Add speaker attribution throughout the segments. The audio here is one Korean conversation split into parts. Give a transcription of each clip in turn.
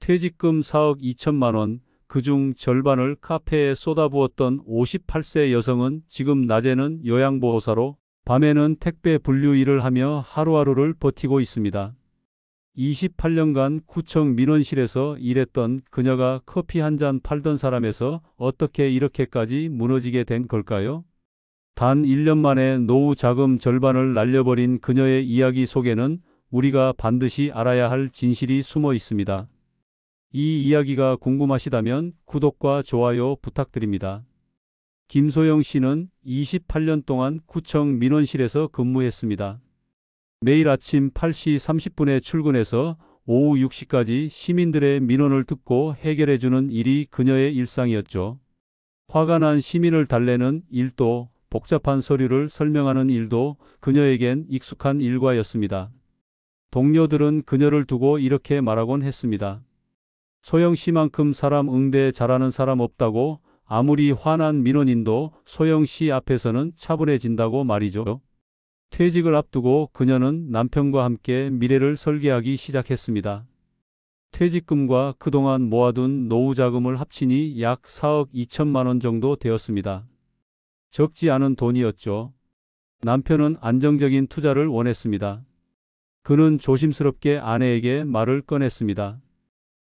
Speaker 1: 퇴직금 4억 2천만 원, 그중 절반을 카페에 쏟아부었던 58세 여성은 지금 낮에는 요양보호사로, 밤에는 택배 분류 일을 하며 하루하루를 버티고 있습니다. 28년간 구청 민원실에서 일했던 그녀가 커피 한 잔 팔던 사람에서 어떻게 이렇게까지 무너지게 된 걸까요? 단 1년 만에 노후 자금 절반을 날려버린 그녀의 이야기 속에는 우리가 반드시 알아야 할 진실이 숨어 있습니다. 이 이야기가 궁금하시다면 구독과 좋아요 부탁드립니다. 김소영 씨는 28년 동안 구청 민원실에서 근무했습니다. 매일 아침 8시 30분에 출근해서 오후 6시까지 시민들의 민원을 듣고 해결해주는 일이 그녀의 일상이었죠. 화가 난 시민을 달래는 일도, 복잡한 서류를 설명하는 일도 그녀에겐 익숙한 일과였습니다. 동료들은 그녀를 두고 이렇게 말하곤 했습니다. 소영 씨만큼 사람 응대 잘하는 사람 없다고. 아무리 화난 민원인도 소영 씨 앞에서는 차분해진다고 말이죠. 퇴직을 앞두고 그녀는 남편과 함께 미래를 설계하기 시작했습니다. 퇴직금과 그동안 모아둔 노후 자금을 합치니 약 4억 2천만 원 정도 되었습니다. 적지 않은 돈이었죠. 남편은 안정적인 투자를 원했습니다. 그는 조심스럽게 아내에게 말을 꺼냈습니다.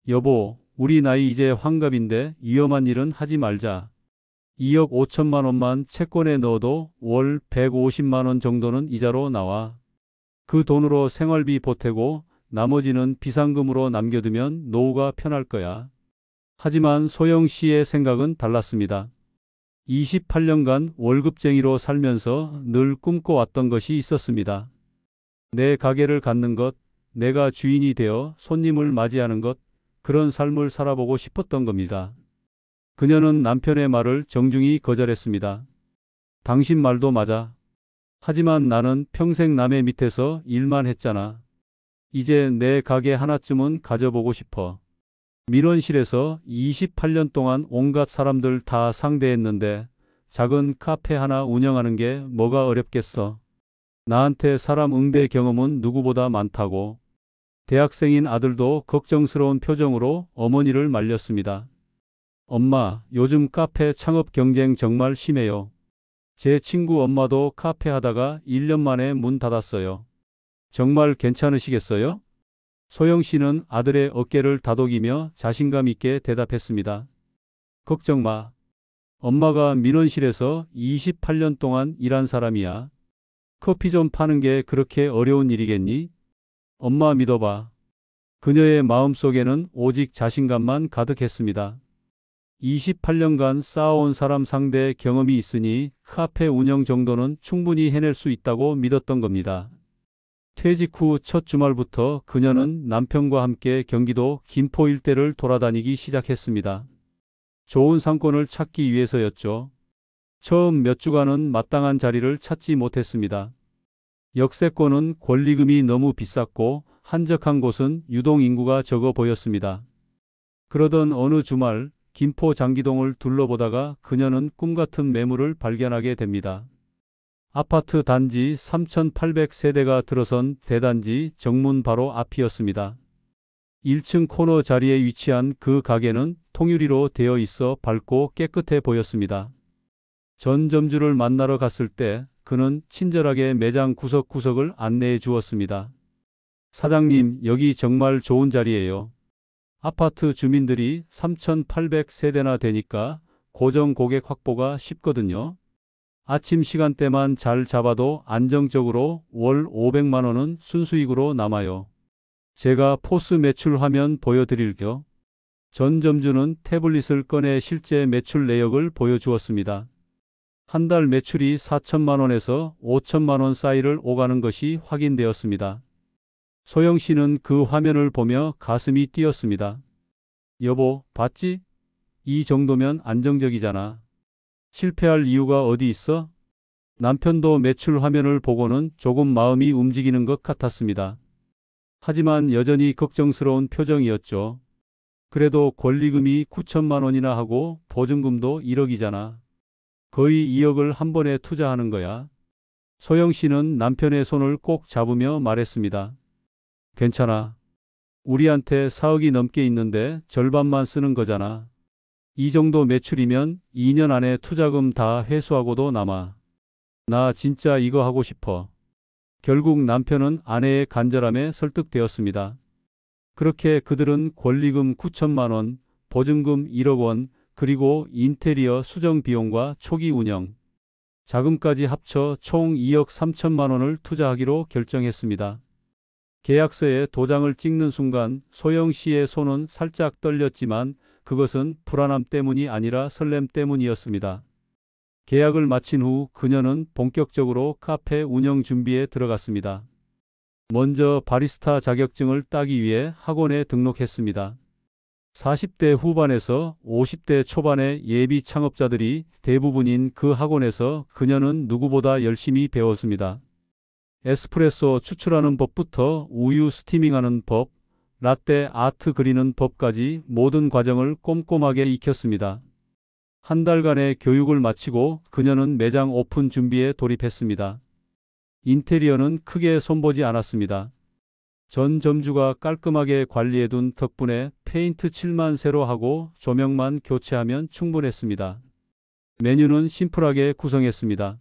Speaker 1: 여보, 우리 나이 이제 환갑인데 위험한 일은 하지 말자. 2억 5천만 원만 채권에 넣어도 월 150만 원 정도는 이자로 나와. 그 돈으로 생활비 보태고 나머지는 비상금으로 남겨두면 노후가 편할 거야. 하지만 소영 씨의 생각은 달랐습니다. 28년간 월급쟁이로 살면서 늘 꿈꿔왔던 것이 있었습니다. 내 가게를 갖는 것, 내가 주인이 되어 손님을 맞이하는 것, 그런 삶을 살아보고 싶었던 겁니다. 그녀는 남편의 말을 정중히 거절했습니다. 당신 말도 맞아. 하지만 나는 평생 남의 밑에서 일만 했잖아. 이제 내 가게 하나쯤은 가져보고 싶어. 민원실에서 28년 동안 온갖 사람들 다 상대했는데 작은 카페 하나 운영하는 게 뭐가 어렵겠어. 나한테 사람 응대 경험은 누구보다 많다고. 대학생인 아들도 걱정스러운 표정으로 어머니를 말렸습니다. 엄마, 요즘 카페 창업 경쟁 정말 심해요. 제 친구 엄마도 카페 하다가 1년 만에 문 닫았어요. 정말 괜찮으시겠어요? 소영 씨는 아들의 어깨를 다독이며 자신감 있게 대답했습니다. 걱정 마. 엄마가 민원실에서 28년 동안 일한 사람이야. 커피 좀 파는 게 그렇게 어려운 일이겠니? 엄마 믿어봐. 그녀의 마음속에는 오직 자신감만 가득했습니다. 28년간 쌓아온 사람 상대 경험이 있으니 카페 운영 정도는 충분히 해낼 수 있다고 믿었던 겁니다. 퇴직 후 첫 주말부터 그녀는 남편과 함께 경기도 김포 일대를 돌아다니기 시작했습니다. 좋은 상권을 찾기 위해서였죠. 처음 몇 주간은 마땅한 자리를 찾지 못했습니다. 역세권은 권리금이 너무 비쌌고 한적한 곳은 유동 인구가 적어 보였습니다. 그러던 어느 주말 김포 장기동을 둘러보다가 그녀는 꿈같은 매물을 발견하게 됩니다. 아파트 단지 3,800세대가 들어선 대단지 정문 바로 앞이었습니다. 1층 코너 자리에 위치한 그 가게는 통유리로 되어 있어 밝고 깨끗해 보였습니다. 전 점주를 만나러 갔을 때 그는 친절하게 매장 구석구석을 안내해 주었습니다. 사장님, 여기 정말 좋은 자리예요. 아파트 주민들이 3,800세대나 되니까 고정 고객 확보가 쉽거든요. 아침 시간대만 잘 잡아도 안정적으로 월 500만 원은 순수익으로 남아요. 제가 포스 매출 화면 보여드릴게요. 전 점주는 태블릿을 꺼내 실제 매출 내역을 보여주었습니다. 한 달 매출이 4천만 원에서 5천만 원 사이를 오가는 것이 확인되었습니다. 소영 씨는 그 화면을 보며 가슴이 뛰었습니다. 여보, 봤지? 이 정도면 안정적이잖아. 실패할 이유가 어디 있어? 남편도 매출 화면을 보고는 조금 마음이 움직이는 것 같았습니다. 하지만 여전히 걱정스러운 표정이었죠. 그래도 권리금이 9천만 원이나 하고 보증금도 1억이잖아. 거의 2억을 한 번에 투자하는 거야. 소영 씨는 남편의 손을 꼭 잡으며 말했습니다. 괜찮아. 우리한테 4억이 넘게 있는데 절반만 쓰는 거잖아. 이 정도 매출이면 2년 안에 투자금 다 회수하고도 남아. 나 진짜 이거 하고 싶어. 결국 남편은 아내의 간절함에 설득되었습니다. 그렇게 그들은 권리금 9천만 원, 보증금 1억 원, 그리고 인테리어 수정 비용과 초기 운영, 자금까지 합쳐 총 2억 3천만 원을 투자하기로 결정했습니다. 계약서에 도장을 찍는 순간 소영 씨의 손은 살짝 떨렸지만 그것은 불안함 때문이 아니라 설렘 때문이었습니다. 계약을 마친 후 그녀는 본격적으로 카페 운영 준비에 들어갔습니다. 먼저 바리스타 자격증을 따기 위해 학원에 등록했습니다. 40대 후반에서 50대 초반의 예비 창업자들이 대부분인 그 학원에서 그녀는 누구보다 열심히 배웠습니다. 에스프레소 추출하는 법부터 우유 스티밍하는 법, 라떼 아트 그리는 법까지 모든 과정을 꼼꼼하게 익혔습니다. 한 달간의 교육을 마치고 그녀는 매장 오픈 준비에 돌입했습니다. 인테리어는 크게 손보지 않았습니다. 전 점주가 깔끔하게 관리해둔 덕분에 페인트 칠만 새로 하고 조명만 교체하면 충분했습니다. 메뉴는 심플하게 구성했습니다.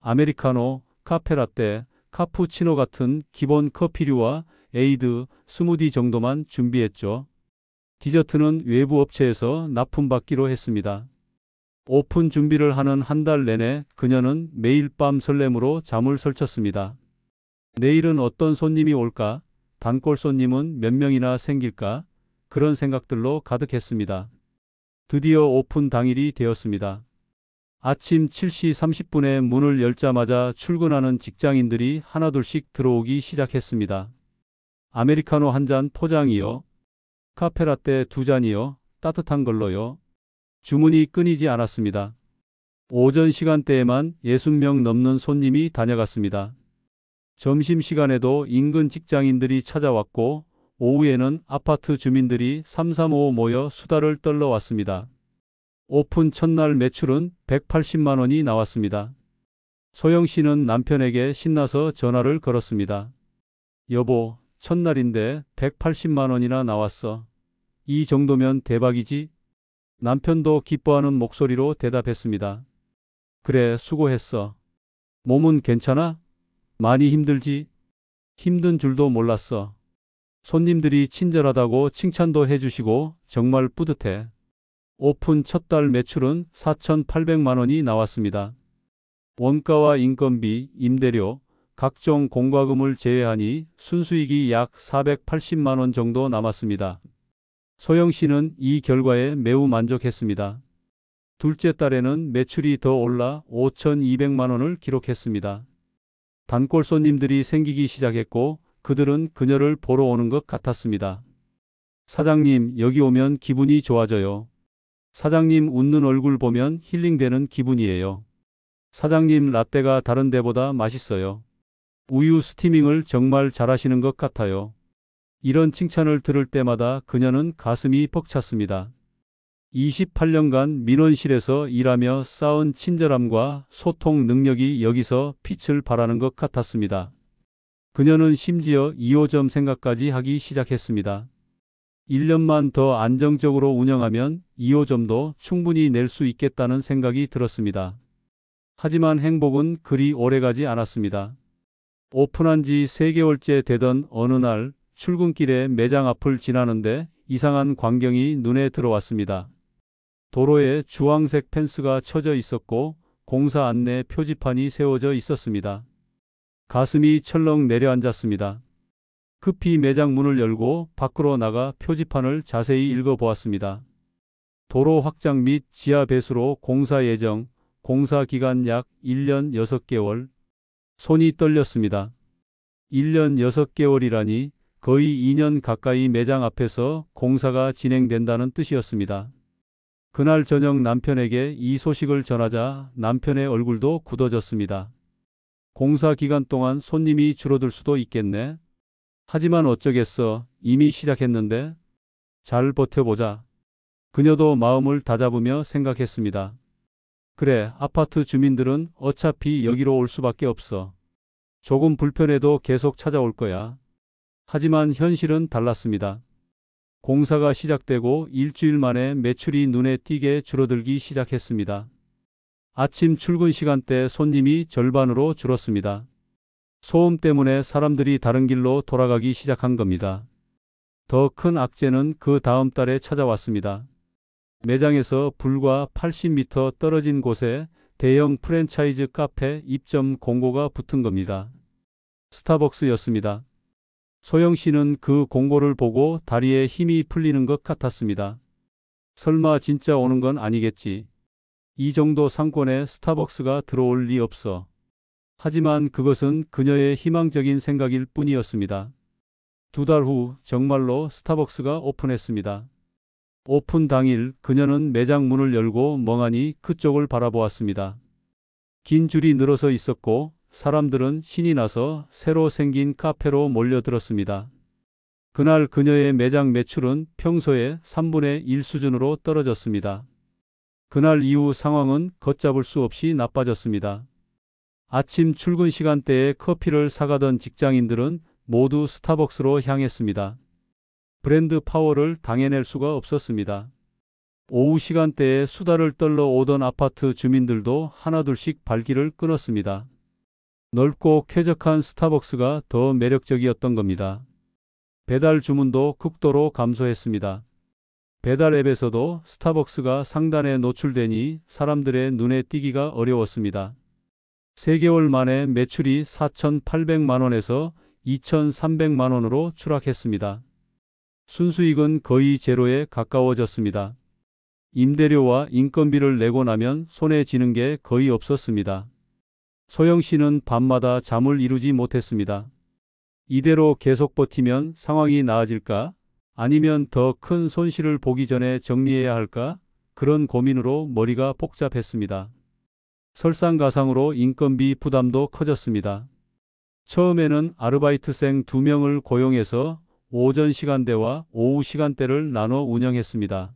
Speaker 1: 아메리카노, 카페라떼, 카푸치노 같은 기본 커피류와 에이드, 스무디 정도만 준비했죠. 디저트는 외부 업체에서 납품받기로 했습니다. 오픈 준비를 하는 한 달 내내 그녀는 매일 밤 설렘으로 잠을 설쳤습니다. 내일은 어떤 손님이 올까? 단골 손님은 몇 명이나 생길까? 그런 생각들로 가득했습니다. 드디어 오픈 당일이 되었습니다. 아침 7시 30분에 문을 열자마자 출근하는 직장인들이 하나둘씩 들어오기 시작했습니다. 아메리카노 한 잔 포장이요. 카페라떼 2잔이요. 따뜻한 걸로요. 주문이 끊이지 않았습니다. 오전 시간대에만 60명 넘는 손님이 다녀갔습니다. 점심시간에도 인근 직장인들이 찾아왔고 오후에는 아파트 주민들이 삼삼오오 모여 수다를 떨러 왔습니다. 오픈 첫날 매출은 180만 원이 나왔습니다. 소영 씨는 남편에게 신나서 전화를 걸었습니다. 여보, 첫날인데 180만 원이나 나왔어. 이 정도면 대박이지? 남편도 기뻐하는 목소리로 대답했습니다. 그래, 수고했어. 몸은 괜찮아? 많이 힘들지? 힘든 줄도 몰랐어. 손님들이 친절하다고 칭찬도 해주시고 정말 뿌듯해. 오픈 첫 달 매출은 4,800만 원이 나왔습니다. 원가와 인건비, 임대료, 각종 공과금을 제외하니 순수익이 약 480만 원 정도 남았습니다. 소영 씨는 이 결과에 매우 만족했습니다. 둘째 달에는 매출이 더 올라 5,200만 원을 기록했습니다. 단골 손님들이 생기기 시작했고 그들은 그녀를 보러 오는 것 같았습니다. 사장님, 여기 오면 기분이 좋아져요. 사장님 웃는 얼굴 보면 힐링되는 기분이에요. 사장님 라떼가 다른 데보다 맛있어요. 우유 스티밍을 정말 잘하시는 것 같아요. 이런 칭찬을 들을 때마다 그녀는 가슴이 벅찼습니다. 28년간 민원실에서 일하며 쌓은 친절함과 소통 능력이 여기서 빛을 발하는 것 같았습니다. 그녀는 심지어 2호점 생각까지 하기 시작했습니다. 1년만 더 안정적으로 운영하면 2호점도 충분히 낼 수 있겠다는 생각이 들었습니다. 하지만 행복은 그리 오래가지 않았습니다. 오픈한 지 3개월째 되던 어느 날 출근길에 매장 앞을 지나는데 이상한 광경이 눈에 들어왔습니다. 도로에 주황색 펜스가 쳐져 있었고 공사 안내 표지판이 세워져 있었습니다. 가슴이 철렁 내려앉았습니다. 급히 매장 문을 열고 밖으로 나가 표지판을 자세히 읽어보았습니다. 도로 확장 및 지하 배수로 공사 예정, 공사 기간 약 1년 6개월. 손이 떨렸습니다. 1년 6개월이라니 거의 2년 가까이 매장 앞에서 공사가 진행된다는 뜻이었습니다. 그날 저녁 남편에게 이 소식을 전하자 남편의 얼굴도 굳어졌습니다. 공사 기간 동안 손님이 줄어들 수도 있겠네. 하지만 어쩌겠어. 이미 시작했는데. 잘 버텨보자. 그녀도 마음을 다잡으며 생각했습니다. 그래, 아파트 주민들은 어차피 여기로 올 수밖에 없어. 조금 불편해도 계속 찾아올 거야. 하지만 현실은 달랐습니다. 공사가 시작되고 일주일 만에 매출이 눈에 띄게 줄어들기 시작했습니다. 아침 출근 시간대 손님이 절반으로 줄었습니다. 소음 때문에 사람들이 다른 길로 돌아가기 시작한 겁니다. 더 큰 악재는 그 다음 달에 찾아왔습니다. 매장에서 불과 80m 떨어진 곳에 대형 프랜차이즈 카페 입점 공고가 붙은 겁니다. 스타벅스였습니다. 소영 씨는 그 공고를 보고 다리에 힘이 풀리는 것 같았습니다. 설마 진짜 오는 건 아니겠지. 이 정도 상권에 스타벅스가 들어올 리 없어. 하지만 그것은 그녀의 희망적인 생각일 뿐이었습니다. 2달 후 정말로 스타벅스가 오픈했습니다. 오픈 당일 그녀는 매장 문을 열고 멍하니 그쪽을 바라보았습니다. 긴 줄이 늘어서 있었고 사람들은 신이 나서 새로 생긴 카페로 몰려들었습니다. 그날 그녀의 매장 매출은 평소의 3분의 1 수준으로 떨어졌습니다. 그날 이후 상황은 걷잡을 수 없이 나빠졌습니다. 아침 출근 시간대에 커피를 사가던 직장인들은 모두 스타벅스로 향했습니다. 브랜드 파워를 당해낼 수가 없었습니다. 오후 시간대에 수다를 떨러 오던 아파트 주민들도 하나둘씩 발길을 끊었습니다. 넓고 쾌적한 스타벅스가 더 매력적이었던 겁니다. 배달 주문도 극도로 감소했습니다. 배달 앱에서도 스타벅스가 상단에 노출되니 사람들의 눈에 띄기가 어려웠습니다. 3개월 만에 매출이 4,800만 원에서 2,300만 원으로 추락했습니다. 순수익은 거의 제로에 가까워졌습니다. 임대료와 인건비를 내고 나면 손에 쥐는 게 거의 없었습니다. 소영 씨는 밤마다 잠을 이루지 못했습니다. 이대로 계속 버티면 상황이 나아질까? 아니면 더 큰 손실을 보기 전에 정리해야 할까? 그런 고민으로 머리가 복잡했습니다. 설상가상으로 인건비 부담도 커졌습니다. 처음에는 아르바이트생 2명을 고용해서 오전 시간대와 오후 시간대를 나눠 운영했습니다.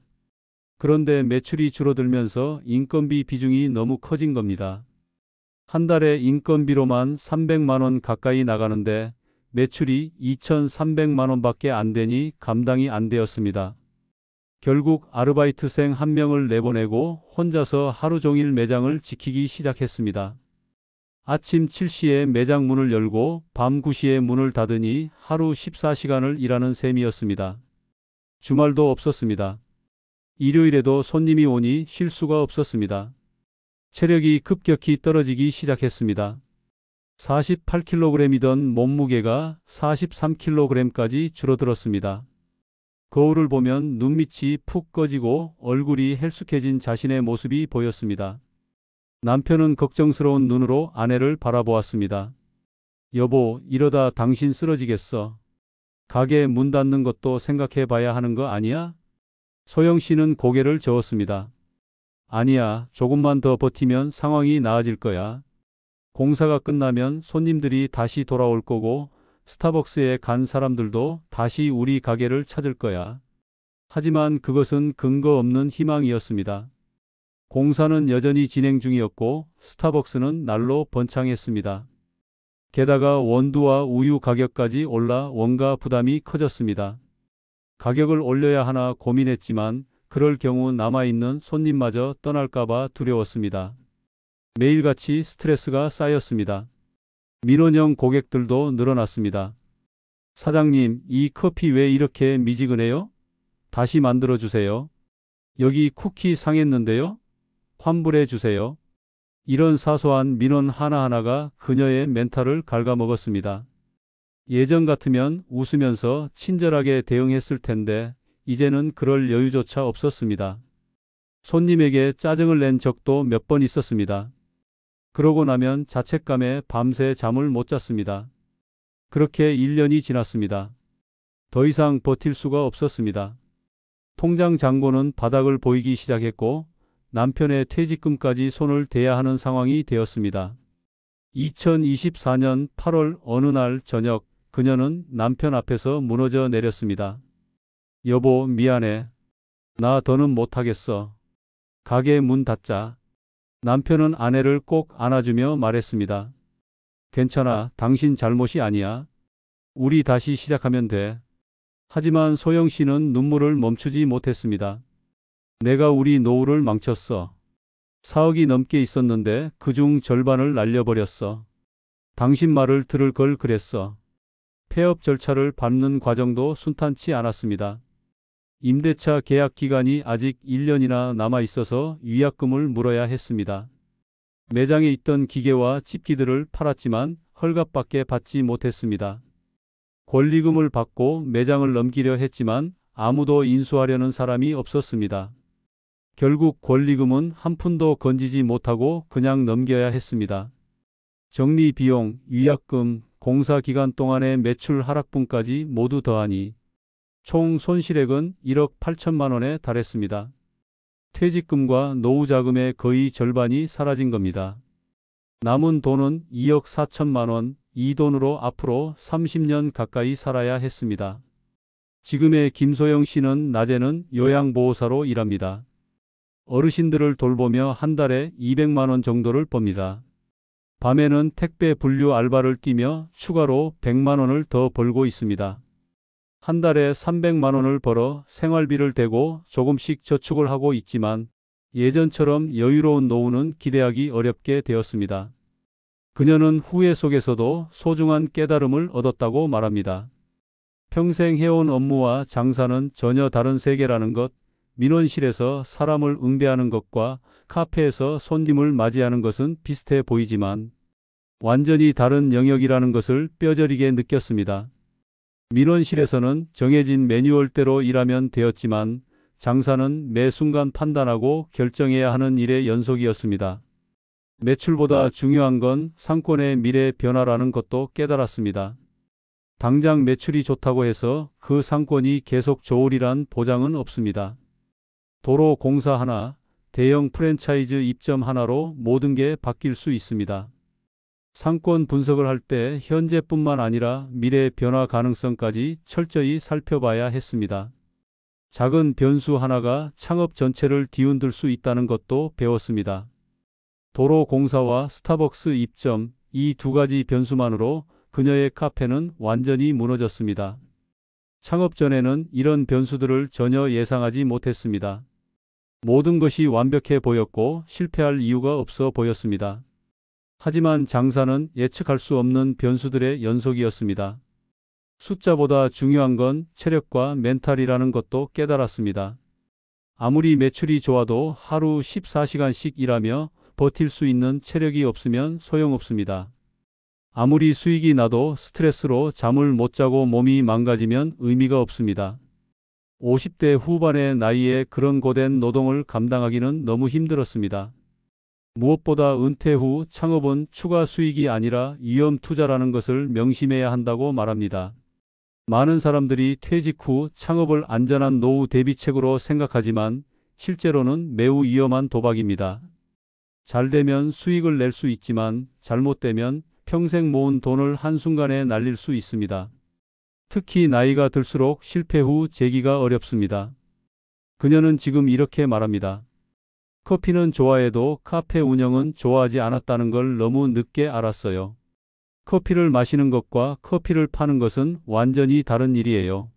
Speaker 1: 그런데 매출이 줄어들면서 인건비 비중이 너무 커진 겁니다. 한 달에 인건비로만 300만 원 가까이 나가는데 매출이 2,300만 원밖에 안 되니 감당이 안 되었습니다. 결국 아르바이트생 1명을 내보내고 혼자서 하루 종일 매장을 지키기 시작했습니다. 아침 7시에 매장 문을 열고 밤 9시에 문을 닫으니 하루 14시간을 일하는 셈이었습니다. 주말도 없었습니다. 일요일에도 손님이 오니 쉴 수가 없었습니다. 체력이 급격히 떨어지기 시작했습니다. 48kg이던 몸무게가 43kg까지 줄어들었습니다. 거울을 보면 눈밑이 푹 꺼지고 얼굴이 헬쑥해진 자신의 모습이 보였습니다. 남편은 걱정스러운 눈으로 아내를 바라보았습니다. 여보, 이러다 당신 쓰러지겠어. 가게 문 닫는 것도 생각해 봐야 하는 거 아니야? 소영 씨는 고개를 저었습니다. 아니야, 조금만 더 버티면 상황이 나아질 거야. 공사가 끝나면 손님들이 다시 돌아올 거고 스타벅스에 간 사람들도 다시 우리 가게를 찾을 거야. 하지만 그것은 근거 없는 희망이었습니다. 공사는 여전히 진행 중이었고 스타벅스는 날로 번창했습니다. 게다가 원두와 우유 가격까지 올라 원가 부담이 커졌습니다. 가격을 올려야 하나 고민했지만 그럴 경우 남아있는 손님마저 떠날까봐 두려웠습니다. 매일같이 스트레스가 쌓였습니다. 민원형 고객들도 늘어났습니다. 사장님, 이 커피 왜 이렇게 미지근해요? 다시 만들어 주세요. 여기 쿠키 상했는데요? 환불해 주세요. 이런 사소한 민원 하나하나가 그녀의 멘탈을 갉아먹었습니다. 예전 같으면 웃으면서 친절하게 대응했을 텐데 이제는 그럴 여유조차 없었습니다. 손님에게 짜증을 낸 적도 몇 번 있었습니다. 그러고 나면 자책감에 밤새 잠을 못 잤습니다. 그렇게 1년이 지났습니다. 더 이상 버틸 수가 없었습니다. 통장 잔고는 바닥을 보이기 시작했고 남편의 퇴직금까지 손을 대야 하는 상황이 되었습니다. 2024년 8월 어느 날 저녁 그녀는 남편 앞에서 무너져 내렸습니다. 여보, 미안해. 나 더는 못하겠어. 가게 문 닫자. 남편은 아내를 꼭 안아주며 말했습니다. 괜찮아. 당신 잘못이 아니야. 우리 다시 시작하면 돼. 하지만 소영 씨는 눈물을 멈추지 못했습니다. 내가 우리 노후를 망쳤어. 4억이 넘게 있었는데 그중 절반을 날려버렸어. 당신 말을 들을 걸 그랬어. 폐업 절차를 밟는 과정도 순탄치 않았습니다. 임대차 계약 기간이 아직 1년이나 남아 있어서 위약금을 물어야 했습니다. 매장에 있던 기계와 집기들을 팔았지만 헐값밖에 받지 못했습니다. 권리금을 받고 매장을 넘기려 했지만 아무도 인수하려는 사람이 없었습니다. 결국 권리금은 한 푼도 건지지 못하고 그냥 넘겨야 했습니다. 정리 비용, 위약금, 공사 기간 동안의 매출 하락분까지 모두 더하니 총 손실액은 1억 8천만 원에 달했습니다. 퇴직금과 노후 자금의 거의 절반이 사라진 겁니다. 남은 돈은 2억 4천만 원, 이 돈으로 앞으로 30년 가까이 살아야 했습니다. 지금의 김소영 씨는 낮에는 요양보호사로 일합니다. 어르신들을 돌보며 한 달에 200만 원 정도를 법니다. 밤에는 택배 분류 알바를 뛰며 추가로 100만 원을 더 벌고 있습니다. 한 달에 300만 원을 벌어 생활비를 대고 조금씩 저축을 하고 있지만 예전처럼 여유로운 노후는 기대하기 어렵게 되었습니다. 그녀는 후회 속에서도 소중한 깨달음을 얻었다고 말합니다. 평생 해온 업무와 장사는 전혀 다른 세계라는 것, 민원실에서 사람을 응대하는 것과 카페에서 손님을 맞이하는 것은 비슷해 보이지만 완전히 다른 영역이라는 것을 뼈저리게 느꼈습니다. 민원실에서는 정해진 매뉴얼대로 일하면 되었지만 장사는 매 순간 판단하고 결정해야 하는 일의 연속이었습니다. 매출보다 중요한 건 상권의 미래 변화라는 것도 깨달았습니다. 당장 매출이 좋다고 해서 그 상권이 계속 좋으리란 보장은 없습니다. 도로 공사 하나, 대형 프랜차이즈 입점 하나로 모든 게 바뀔 수 있습니다. 상권 분석을 할 때 현재뿐만 아니라 미래 변화 가능성까지 철저히 살펴봐야 했습니다. 작은 변수 하나가 창업 전체를 뒤흔들 수 있다는 것도 배웠습니다. 도로 공사와 스타벅스 입점, 이 두 가지 변수만으로 그녀의 카페는 완전히 무너졌습니다. 창업 전에는 이런 변수들을 전혀 예상하지 못했습니다. 모든 것이 완벽해 보였고 실패할 이유가 없어 보였습니다. 하지만 장사는 예측할 수 없는 변수들의 연속이었습니다. 숫자보다 중요한 건 체력과 멘탈이라는 것도 깨달았습니다. 아무리 매출이 좋아도 하루 14시간씩 일하며 버틸 수 있는 체력이 없으면 소용없습니다. 아무리 수익이 나도 스트레스로 잠을 못 자고 몸이 망가지면 의미가 없습니다. 50대 후반의 나이에 그런 고된 노동을 감당하기는 너무 힘들었습니다. 무엇보다 은퇴 후 창업은 추가 수익이 아니라 위험 투자라는 것을 명심해야 한다고 말합니다. 많은 사람들이 퇴직 후 창업을 안전한 노후 대비책으로 생각하지만 실제로는 매우 위험한 도박입니다. 잘 되면 수익을 낼 수 있지만 잘못되면 평생 모은 돈을 한순간에 날릴 수 있습니다. 특히 나이가 들수록 실패 후 재기가 어렵습니다. 그녀는 지금 이렇게 말합니다. 커피는 좋아해도 카페 운영은 좋아하지 않았다는 걸 너무 늦게 알았어요. 커피를 마시는 것과 커피를 파는 것은 완전히 다른 일이에요.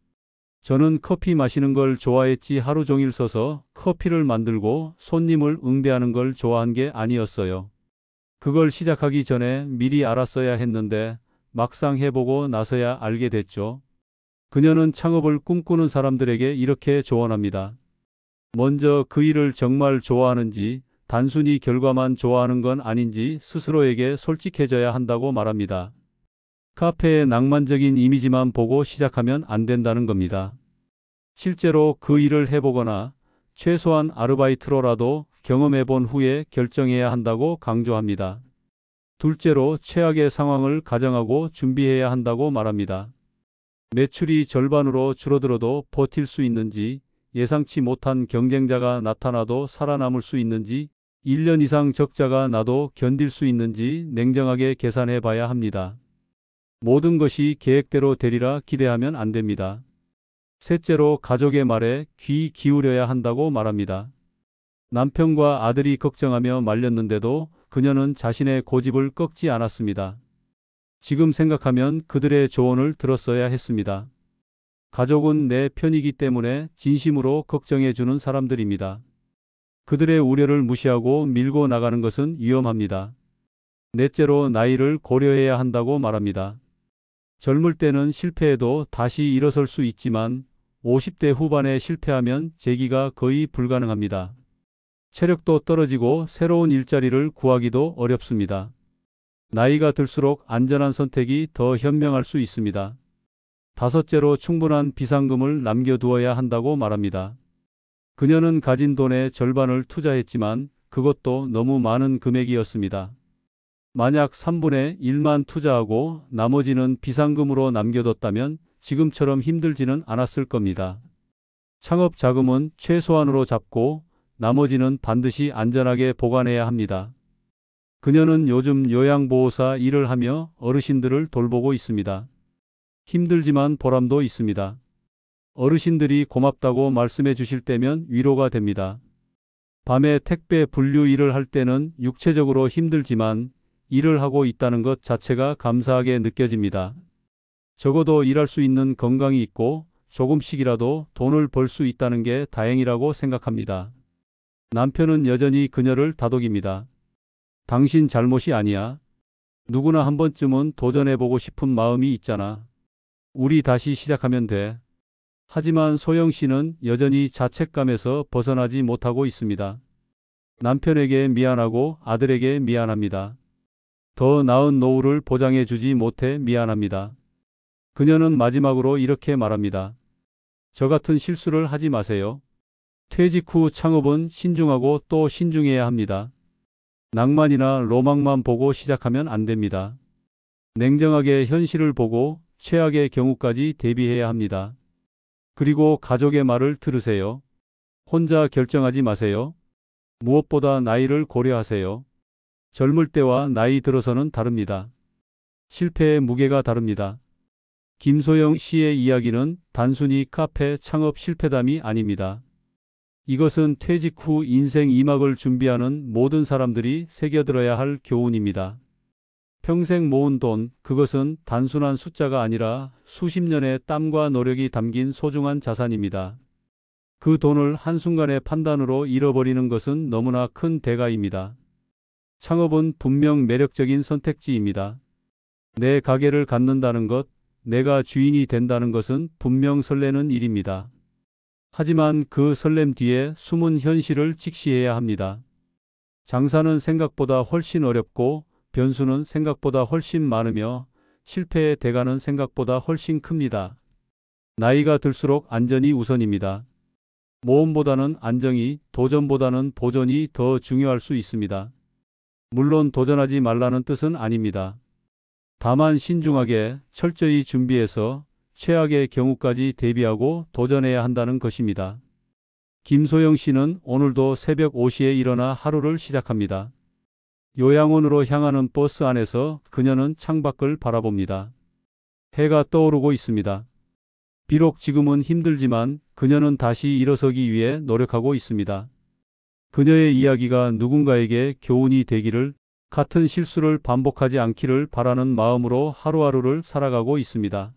Speaker 1: 저는 커피 마시는 걸 좋아했지 하루 종일 서서 커피를 만들고 손님을 응대하는 걸 좋아한 게 아니었어요. 그걸 시작하기 전에 미리 알았어야 했는데 막상 해보고 나서야 알게 됐죠. 그녀는 창업을 꿈꾸는 사람들에게 이렇게 조언합니다. 먼저 그 일을 정말 좋아하는지 단순히 결과만 좋아하는 건 아닌지 스스로에게 솔직해져야 한다고 말합니다. 카페의 낭만적인 이미지만 보고 시작하면 안 된다는 겁니다. 실제로 그 일을 해보거나 최소한 아르바이트로라도 경험해본 후에 결정해야 한다고 강조합니다. 둘째로 최악의 상황을 가정하고 준비해야 한다고 말합니다. 매출이 절반으로 줄어들어도 버틸 수 있는지, 예상치 못한 경쟁자가 나타나도 살아남을 수 있는지, 1년 이상 적자가 나도 견딜 수 있는지 냉정하게 계산해 봐야 합니다. 모든 것이 계획대로 되리라 기대하면 안 됩니다. 셋째로 가족의 말에 귀 기울여야 한다고 말합니다. 남편과 아들이 걱정하며 말렸는데도 그녀는 자신의 고집을 꺾지 않았습니다. 지금 생각하면 그들의 조언을 들었어야 했습니다. 가족은 내 편이기 때문에 진심으로 걱정해 주는 사람들입니다. 그들의 우려를 무시하고 밀고 나가는 것은 위험합니다. 넷째로 나이를 고려해야 한다고 말합니다. 젊을 때는 실패해도 다시 일어설 수 있지만 50대 후반에 실패하면 재기가 거의 불가능합니다. 체력도 떨어지고 새로운 일자리를 구하기도 어렵습니다. 나이가 들수록 안전한 선택이 더 현명할 수 있습니다. 다섯째로 충분한 비상금을 남겨두어야 한다고 말합니다. 그녀는 가진 돈의 절반을 투자했지만 그것도 너무 많은 금액이었습니다. 만약 3분의 1만 투자하고 나머지는 비상금으로 남겨뒀다면 지금처럼 힘들지는 않았을 겁니다. 창업 자금은 최소한으로 잡고 나머지는 반드시 안전하게 보관해야 합니다. 그녀는 요즘 요양보호사 일을 하며 어르신들을 돌보고 있습니다. 힘들지만 보람도 있습니다. 어르신들이 고맙다고 말씀해 주실 때면 위로가 됩니다. 밤에 택배 분류 일을 할 때는 육체적으로 힘들지만 일을 하고 있다는 것 자체가 감사하게 느껴집니다. 적어도 일할 수 있는 건강이 있고 조금씩이라도 돈을 벌 수 있다는 게 다행이라고 생각합니다. 남편은 여전히 그녀를 다독입니다. 당신 잘못이 아니야. 누구나 한 번쯤은 도전해보고 싶은 마음이 있잖아. 우리 다시 시작하면 돼. 하지만 소영 씨는 여전히 자책감에서 벗어나지 못하고 있습니다. 남편에게 미안하고 아들에게 미안합니다. 더 나은 노후를 보장해 주지 못해 미안합니다. 그녀는 마지막으로 이렇게 말합니다. 저 같은 실수를 하지 마세요. 퇴직 후 창업은 신중하고 또 신중해야 합니다. 낭만이나 로망만 보고 시작하면 안 됩니다. 냉정하게 현실을 보고 최악의 경우까지 대비해야 합니다. 그리고 가족의 말을 들으세요. 혼자 결정하지 마세요. 무엇보다 나이를 고려하세요. 젊을 때와 나이 들어서는 다릅니다. 실패의 무게가 다릅니다. 김소영 씨의 이야기는 단순히 카페 창업 실패담이 아닙니다. 이것은 퇴직 후 인생 2막을 준비하는 모든 사람들이 새겨들어야 할 교훈입니다. 평생 모은 돈, 그것은 단순한 숫자가 아니라 수십 년의 땀과 노력이 담긴 소중한 자산입니다. 그 돈을 한순간의 판단으로 잃어버리는 것은 너무나 큰 대가입니다. 창업은 분명 매력적인 선택지입니다. 내 가게를 갖는다는 것, 내가 주인이 된다는 것은 분명 설레는 일입니다. 하지만 그 설렘 뒤에 숨은 현실을 직시해야 합니다. 장사는 생각보다 훨씬 어렵고 변수는 생각보다 훨씬 많으며 실패의 대가는 생각보다 훨씬 큽니다. 나이가 들수록 안전이 우선입니다. 모험보다는 안정이, 도전보다는 보존이 더 중요할 수 있습니다. 물론 도전하지 말라는 뜻은 아닙니다. 다만 신중하게 철저히 준비해서 최악의 경우까지 대비하고 도전해야 한다는 것입니다. 김소영 씨는 오늘도 새벽 5시에 일어나 하루를 시작합니다. 요양원으로 향하는 버스 안에서 그녀는 창밖을 바라봅니다. 해가 떠오르고 있습니다. 비록 지금은 힘들지만 그녀는 다시 일어서기 위해 노력하고 있습니다. 그녀의 이야기가 누군가에게 교훈이 되기를, 같은 실수를 반복하지 않기를 바라는 마음으로 하루하루를 살아가고 있습니다.